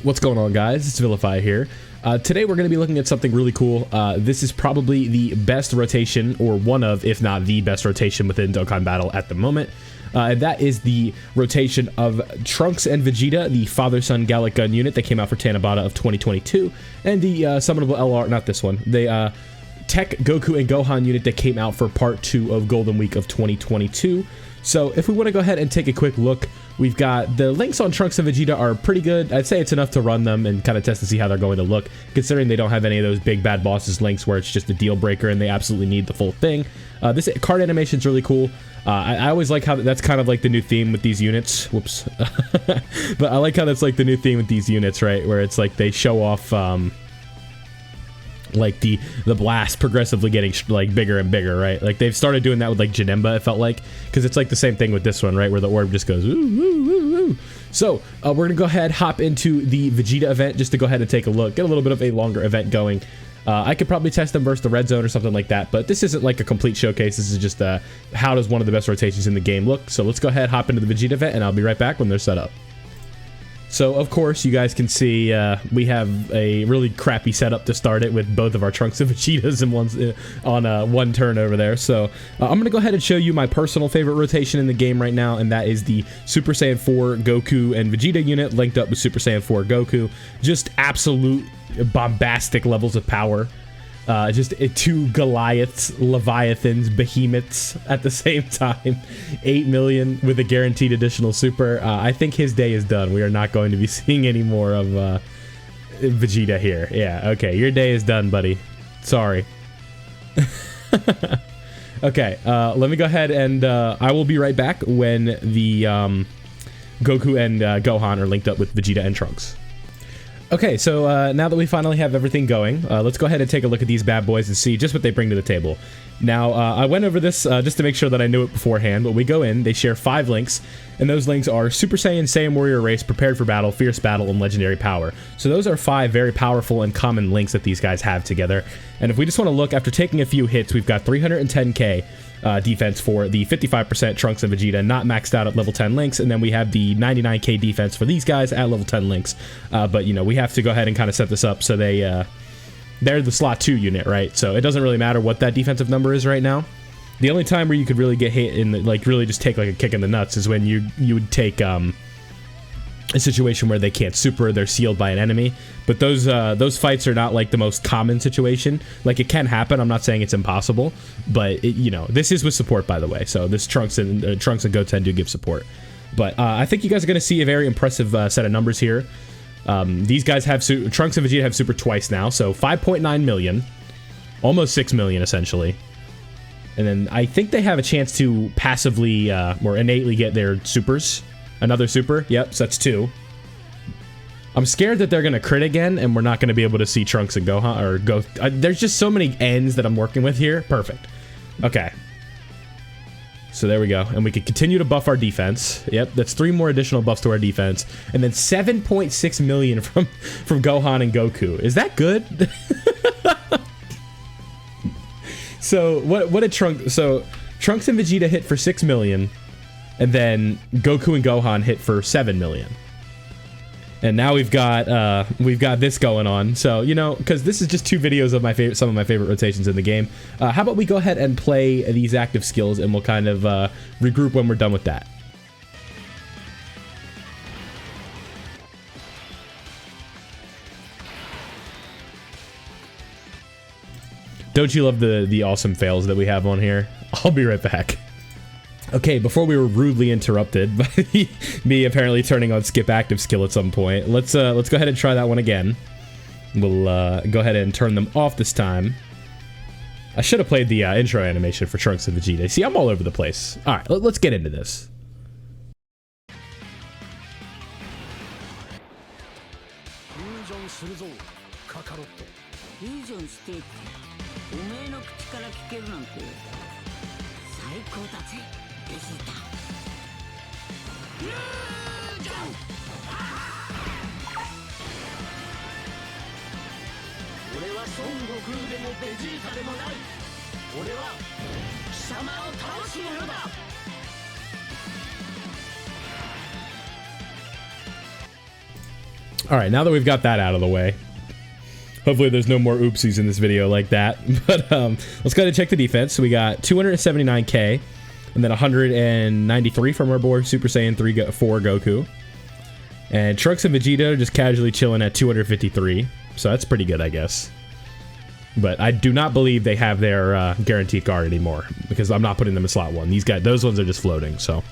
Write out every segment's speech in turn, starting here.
What's going on, guys? It's Vilify here. Today we're going to be looking at something really cool. This is probably the best rotation, or one of, if not the best rotation within Dokkan Battle at the moment. And that is the rotation of Trunks and Vegeta, the Father-Son Gallic Gun unit that came out for Tanabata of 2022, and the summonable LR, not this one, the Tech Goku and Gohan unit that came out for Part 2 of Golden Week of 2022. So if we want to go ahead and take a quick look, we've got the links on Trunks and Vegeta are pretty good. I'd say it's enough to run them and kind of test to see how they're going to look, considering they don't have any of those big bad bosses links where it's just a deal breaker and they absolutely need the full thing. This card animation is really cool. I always like how that's kind of like the new theme with these units. Whoops. But I like how that's like the new theme with these units, right? Where it's like they show off like the blast progressively getting like bigger and bigger, right? Like they've started doing that with like Janemba, it felt like, because it's like the same thing with this one, right? Where the orb just goes ooh, ooh, ooh, ooh. So we're gonna go ahead, hop into the Vegeta event just to go ahead and take a look, get a little bit of a longer event going. I could probably test them versus the red zone or something like that, but this isn't like a complete showcase. This is just how does one of the best rotations in the game look. So let's go ahead, hop into the Vegeta event, and I'll be right back when they're set up. So, of course, you guys can see we have a really crappy setup to start it with both of our Trunks and Vegetas on one turn over there. So, I'm going to go ahead and show you my personal favorite rotation in the game right now, and that is the Super Saiyan 4 Goku and Vegeta unit linked up with Super Saiyan 4 Goku. Just absolute bombastic levels of power. Just two Goliaths, Leviathans, Behemoths at the same time. 8 million with a guaranteed additional super. I think his day is done. We are not going to be seeing any more of Vegeta here. Yeah, okay. Your day is done, buddy. Sorry. Okay, let me go ahead and I will be right back when the Goku and Gohan are linked up with Vegeta and Trunks. Okay, so now that we finally have everything going, let's go ahead and take a look at these bad boys and see just what they bring to the table. Now, I went over this just to make sure that I knew it beforehand, but we go in, they share 5 links, and those links are Super Saiyan, Saiyan Warrior Race, Prepared for Battle, Fierce Battle, and Legendary Power. So those are 5 very powerful and common links that these guys have together. And if we just want to look, after taking a few hits, we've got 310k defense for the 55% Trunks and Vegeta, not maxed out at level 10 links, and then we have the 99k defense for these guys at level 10 links. But, you know, we have to go ahead and kind of set this up so they're the slot 2 unit, right? So it doesn't really matter what that defensive number is right now. The only time where you could really get hit and like really just take like a kick in the nuts is when you would take a situation where they can't super, they're sealed by an enemy. But those fights are not like the most common situation. Like, it can happen. I'm not saying it's impossible, but you know, this is with support, by the way. So this Trunks and Goten do give support. But I think you guys are going to see a very impressive set of numbers here. These guys have Trunks and Vegeta have super twice now, so 5.9 million, almost 6 million essentially. And then I think they have a chance to passively or innately get their supers. Another super, yep, so that's 2. I'm scared that they're gonna crit again, and we're not gonna be able to see Trunks and Gohan or go. There's just so many ends that I'm working with here. Perfect. Okay. So there we go, and we can continue to buff our defense. Yep, that's 3 more additional buffs to our defense, and then 7.6 million from Gohan and Goku. Is that good? So what did Trunks? So Trunks and Vegeta hit for 6 million, and then Goku and Gohan hit for 7 million. And now we've got this going on. So, you know, because this is just 2 videos of some of my favorite rotations in the game. How about we go ahead and play these active skills, and we'll kind of regroup when we're done with that. Don't you love the awesome fails that we have on here? I'll be right back. Okay, before we were rudely interrupted by me apparently turning on skip active skill at some point, let's go ahead and try that one again. We'll go ahead and turn them off this time. I should have played the intro animation for Trunks and Vegeta. See, I'm all over the place. All right, let's get into this. All right, now that we've got that out of the way, hopefully there's no more oopsies in this video like that. But let's go ahead and check the defense. So we got 279k, and then 193 from our boy Super Saiyan 4 Goku. And Trunks and Vegeta are just casually chilling at 253. So that's pretty good, I guess. But I do not believe they have their guaranteed guard anymore, because I'm not putting them in slot 1. These guys, those ones are just floating. So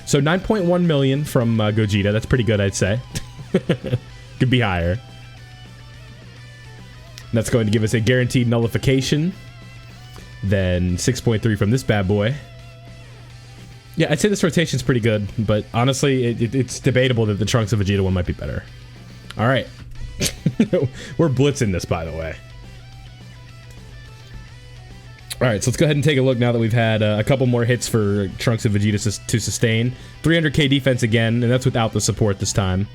9.1 million from Gogeta. That's pretty good, I'd say. Could be higher. That's going to give us a guaranteed nullification. Then 6.3 from this bad boy. Yeah, I'd say this rotation's pretty good, but honestly, it's debatable that the Trunks of Vegeta one might be better. All right. We're blitzing this, by the way. All right, so let's go ahead and take a look now that we've had a couple more hits for Trunks and Vegeta to sustain. 300k defense again, and that's without the support this time.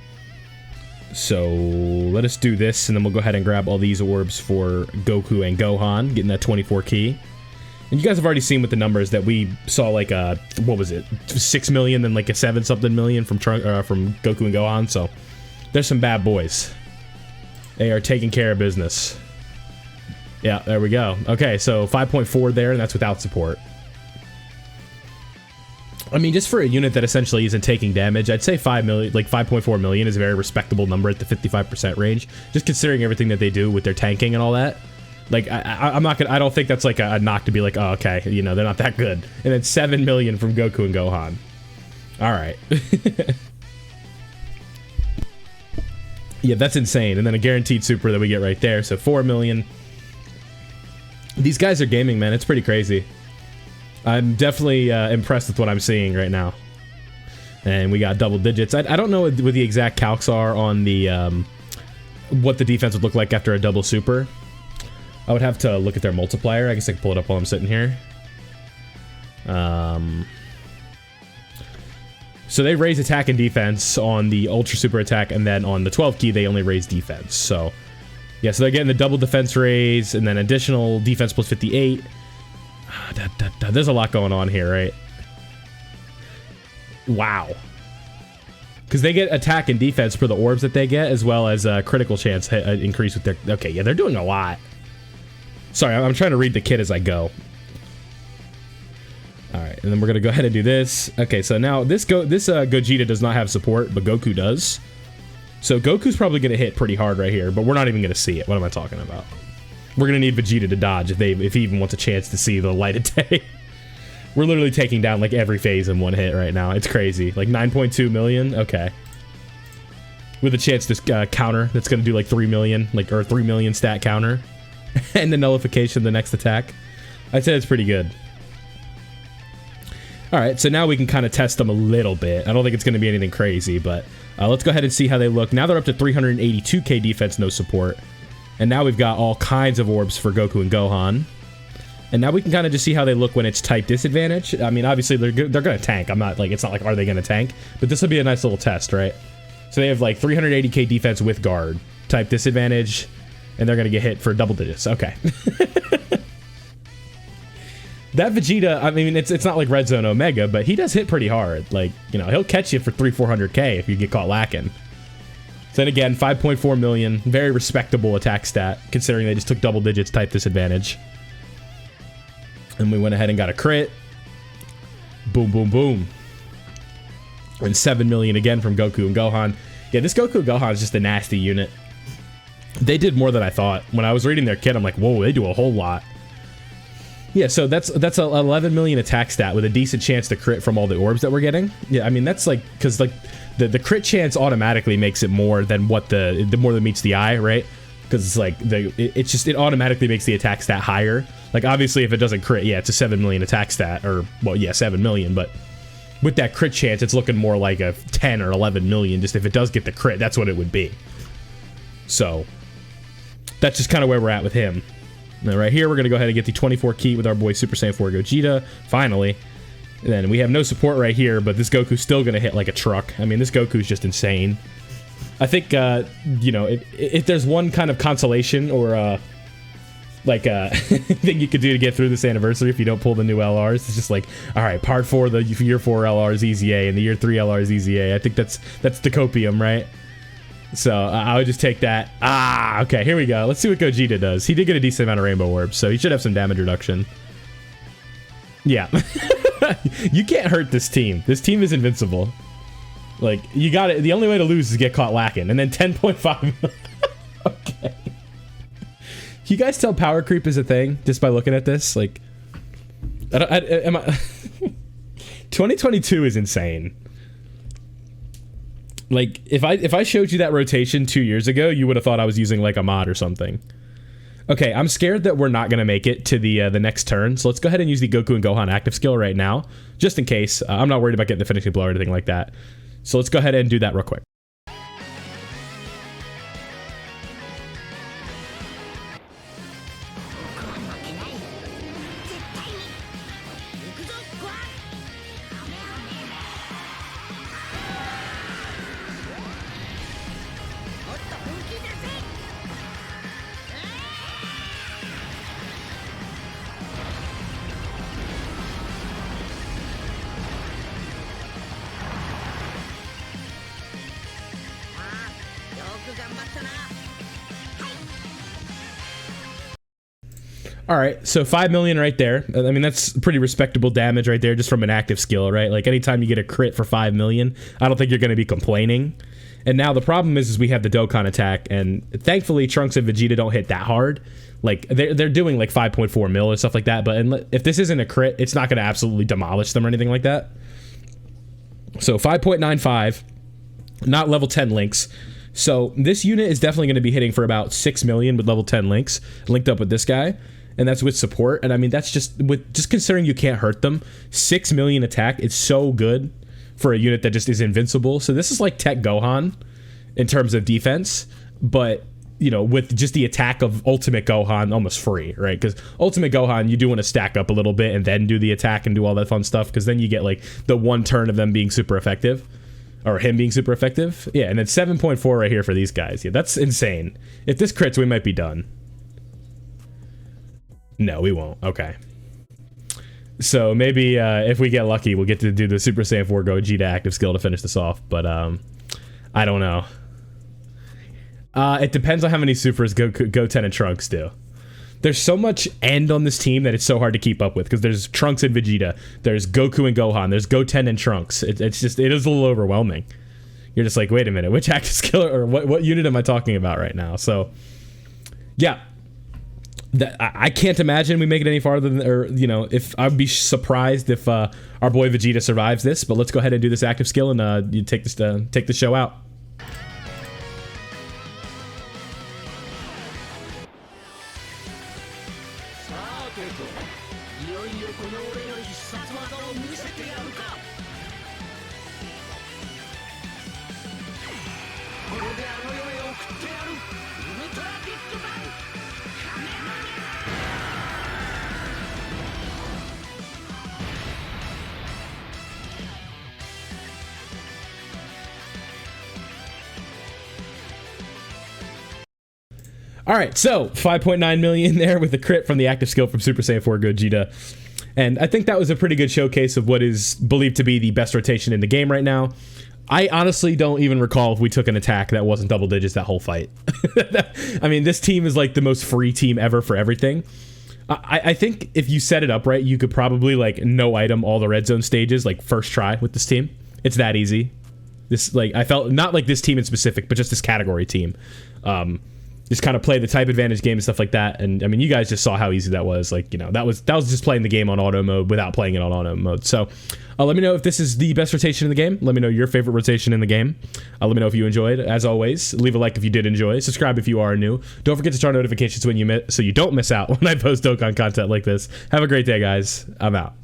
So let us do this, and then we'll go ahead and grab all these orbs for Goku and Gohan, getting that 24 key. And you guys have already seen with the numbers that we saw like a, what was it, 6 million, then like a 7-something million from Goku and Gohan, so there's some bad boys. They are taking care of business. Yeah, there we go. Okay, so 5.4 there, and that's without support. I mean, just for a unit that essentially isn't taking damage, I'd say 5 million, like 5.4 million is a very respectable number at the 55% range, just considering everything that they do with their tanking and all that. Like, I'm not gonna, I don't think that's like a knock to be like, oh, okay, you know, they're not that good. And then 7 million from Goku and Gohan. All right. Yeah, that's insane. And then a guaranteed super that we get right there, so 4 million. These guys are gaming, man. It's pretty crazy. I'm definitely impressed with what I'm seeing right now. And we got double digits. I don't know what the exact calcs are on the what the defense would look like after a double super. I would have to look at their multiplier. I guess I can pull it up while I'm sitting here. So they raise attack and defense on the ultra super attack, and then on the 12 key they only raise defense. So yeah, so they're getting the double defense raise, and then additional defense plus 58. There's a lot going on here, right? Wow. Because they get attack and defense for the orbs that they get, as well as a critical chance increase with their... Okay, yeah, they're doing a lot. Sorry, I'm trying to read the kit as I go. Alright, and then we're going to go ahead and do this. Okay, so now this Gogeta does not have support, but Goku does. So Goku's probably going to hit pretty hard right here, but we're not even going to see it. What am I talking about? We're going to need Vegeta to dodge if he even wants a chance to see the light of day. We're literally taking down like every phase in one hit right now. It's crazy. Like 9.2 million? Okay. With a chance to counter that's going to do like 3 million, like, or 3 million stat counter. And the nullification of the next attack. I'd say it's pretty good. Alright, so now we can kind of test them a little bit. I don't think it's going to be anything crazy, but let's go ahead and see how they look. Now they're up to 382k defense, no support. And now we've got all kinds of orbs for Goku and Gohan. And now we can kind of just see how they look when it's type disadvantage. I mean, obviously, they're going to tank. I'm not, like, it's not like, are they going to tank? But this will be a nice little test, right? So they have, like, 380k defense with guard. Type disadvantage. And they're going to get hit for double digits. Okay. That Vegeta, I mean, it's not like Red Zone Omega, but he does hit pretty hard. Like, you know, he'll catch you for 300-400k if you get caught lacking. So then again, 5.4 million. Very respectable attack stat, considering they just took double digits type disadvantage. And we went ahead and got a crit. Boom, boom, boom. And 7 million again from Goku and Gohan. Yeah, this Goku and Gohan is just a nasty unit. They did more than I thought. When I was reading their kit, I'm like, whoa, they do a whole lot. Yeah, so that's a 11 million attack stat with a decent chance to crit from all the orbs that we're getting. Yeah, I mean, that's like, because like the crit chance automatically makes it more than what the more that meets the eye, right? Because it's like, it automatically makes the attack stat higher. Like, obviously, if it doesn't crit, yeah, it's a 7 million attack stat, or, well, yeah, 7 million, but with that crit chance, it's looking more like a 10 or 11 million, just if it does get the crit, that's what it would be. So, that's just kind of where we're at with him. Now, right here, we're going to go ahead and get the 24 key with our boy Super Saiyan 4 Gogeta, finally. And then we have no support right here, but this Goku's still going to hit like a truck. I mean, this Goku's just insane. I think, you know, if there's one kind of consolation or, like, thing you could do to get through this anniversary if you don't pull the new LRs, it's just like, all right, part 4, the year 4 LR is easy A, and the year 3 LR is easy A. I think that's the copium, right? So I would just take that. Ah, okay, here we go. Let's see what Gogeta does. He did get a decent amount of Rainbow Orbs, so he should have some damage reduction. Yeah. You can't hurt this team. This team is invincible. Like, you got it. The only way to lose is get caught lacking. And then 10.5. Okay. You guys tell power creep is a thing just by looking at this? Like, 2022 is insane. Like, if I showed you that rotation 2 years ago, you would have thought I was using like a mod or something. Okay, I'm scared that we're not gonna make it to the next turn, so let's go ahead and use the Goku and Gohan active skill right now, just in case. I'm not worried about getting the finishing blow or anything like that. So let's go ahead and do that real quick. All right, so 5 million right there. I mean, that's pretty respectable damage right there just from an active skill, right? Like, anytime you get a crit for 5 million, I don't think you're going to be complaining. And now the problem is we have the Dokkan attack, and thankfully Trunks and Vegeta don't hit that hard. Like, they're doing like 5.4 mil or stuff like that, but if this isn't a crit, it's not going to absolutely demolish them or anything like that. So 5.95, not level 10 links. So this unit is definitely going to be hitting for about 6 million with level 10 links, linked up with this guy. And that's with support, and I mean, that's just considering you can't hurt them. 6 million attack, it's so good for a unit that just is invincible. So this is like Tech Gohan in terms of defense, but, you know, with just the attack of Ultimate Gohan almost free, right? Because Ultimate Gohan, you do want to stack up a little bit and then do the attack and do all that fun stuff, because then you get like the one turn of them being super effective, or him being super effective. Yeah, and then 7.4 right here for these guys. Yeah, that's insane. If this crits, we might be done. No, we won't. Okay. So maybe if we get lucky, we'll get to do the Super Saiyan 4 Gogeta active skill to finish this off. But I don't know. It depends on how many supers Goten and Trunks do. There's so much end on this team that it's so hard to keep up with, because there's Trunks and Vegeta, there's Goku and Gohan, there's Goten and Trunks. It is a little overwhelming. You're just like, wait a minute, which active skill or what unit am I talking about right now? So, yeah. I can't imagine we make it any farther than, or, you know, if I'd be surprised if our boy Vegeta survives this. But let's go ahead and do this active skill, and you take the show out. All right, so 5.9 million there with the crit from the active skill from Super Saiyan 4 Gogeta. And I think that was a pretty good showcase of what is believed to be the best rotation in the game right now. I honestly don't even recall if we took an attack that wasn't double digits that whole fight. I mean, this team is like the most free team ever for everything. I think if you set it up right, you could probably like no item all the red zone stages like first try with this team. It's that easy. This, like, I felt not like this team in specific, but just this category team. Just kind of play the type advantage game and stuff like that. And I mean, you guys just saw how easy that was. Like, you know, that was just playing the game on auto mode without playing it on auto mode. So let me know if this is the best rotation in the game. Let me know your favorite rotation in the game. Let me know if you enjoyed. As always, leave a like if you did enjoy. Subscribe if you are new. Don't forget to turn notifications when so you don't miss out when I post Dokkan content like this. Have a great day, guys. I'm out.